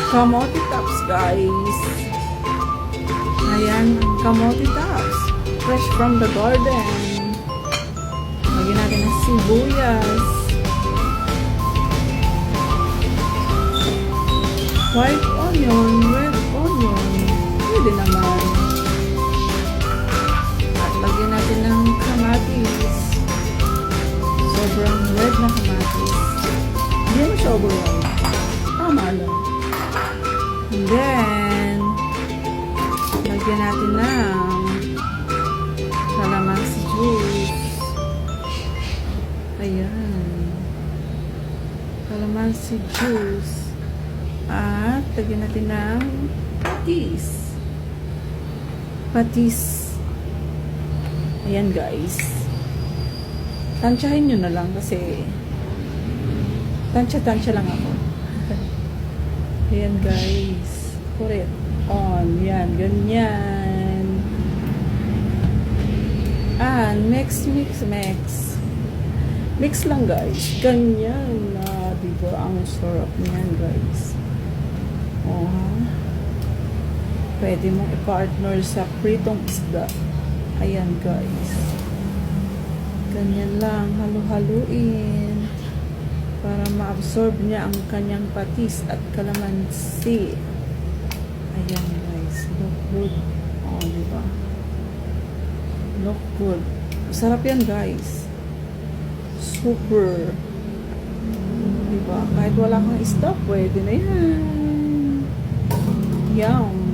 Kamote tops, guys. Ayan, kamote tops. Fresh from the garden. Lagyan natin ng sibuyas. White onion, red onion. Pwede naman. At lagyan natin ng kamatis. Sobrang red na kamatis. Hindi mo siya overall. Tama lang. And then, lagyan natin ng calamansi juice. Ayan. Calamansi juice. At lagyan natin ng patis. Patis. Ayan, guys. Tansyahin nyo na lang kasi tansya lang ako. Ayan, guys. Put it on. Yan, ganyan. And mix. Mix lang, guys. Ganyan na. Diba? Ang sarap niyan, guys. Oh. Pwede mong i-partner sa pritong isda. Ayan, guys. Ganyan lang. Halu-haluin. Para ma-absorb niya ang kanyang patis at kalamansi. Ayan, guys. Look good. Oh, diba? Look good. Sarap yan, guys. Super. Diba? Kahit wala kang stock, pwede na yan. Yum.